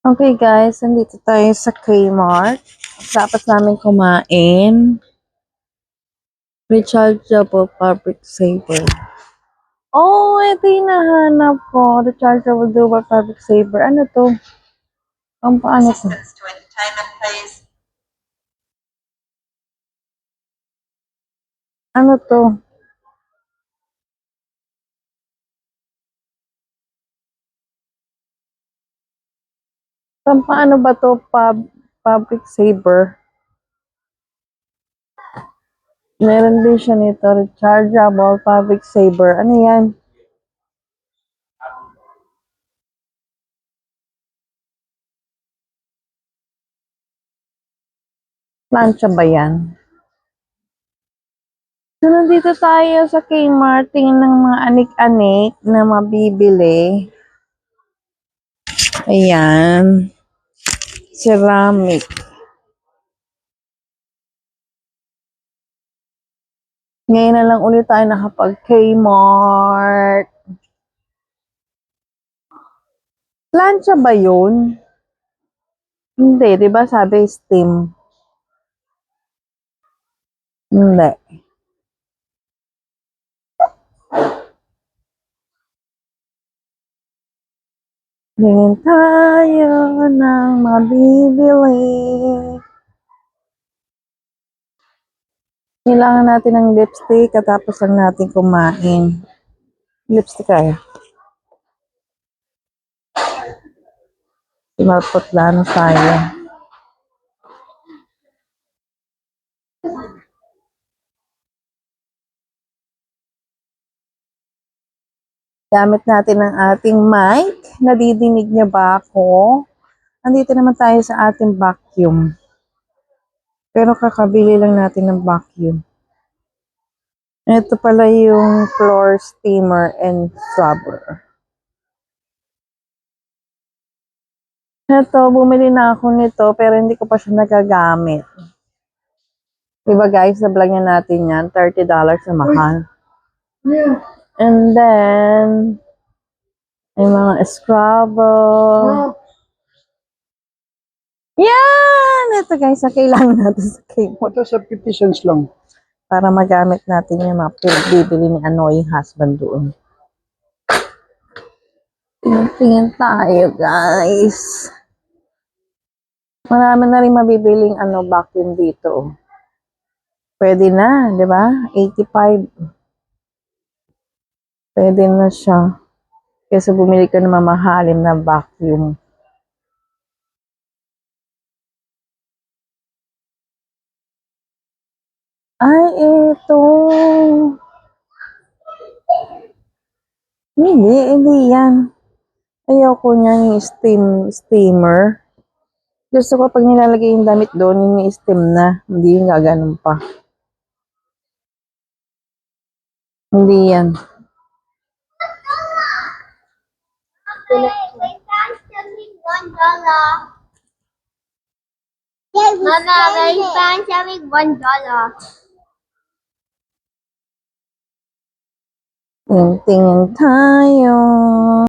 Okay guys, nandito tayo sa Kmart. Dapat namin kumain. Rechargeable fabric saver. Oh, ito yung nahanap ko. Rechargeable dual fabric saver. Ano to? Ang paano to? Ano to? Paano ba to? Fabric saver. Meron din siya nito. Rechargeable fabric saver. Ano yan? Plancha ba yan? So, nandito tayo sa Kmart. Tingin ng mga anik-anik na mabibili. Ayan. Ceramic. Ngayon na lang ulit tayo nakapag-Kmart. Plancha ba yun? Hindi, di ba sabi steam? Hindi. Tingin tayo ng mabibili. Kailangan natin ng lipstick katapos lang natin kumain. Lipstick kaya. Pinaputla na tayo. Gamit natin ang ating mic. Nadidinig niya ba ako? Andito naman tayo sa ating vacuum. Pero kakabili lang natin ng vacuum. Ito pala yung floor steamer and scrubber. Ito, bumili na ako nito pero hindi ko pa siya nagagamit. Diba guys, na-vlog niya natin yan. $30 na mahal. Yeah. And then, yung mga scrubber. Yan! Ito guys, ang kailangan natin sa Kmart. Ito sa 50 cents lang. Para magamit natin yung mga bibili ni annoying husband doon. Tingin tayo guys. Marami na rin mabibiling vacuum dito. Pwede na, di ba? 85. Pwede na siya. Kesa bumili ka ng mamahalin na vacuum. Ay, ito. Hindi yan. Ayoko niyan yung steamer. Gusto ko pag nilalagay yung damit doon, yung steam na. Hindi yung gaganon pa. Hindi yan. Mama, may fan selling $1. Tingin tayo.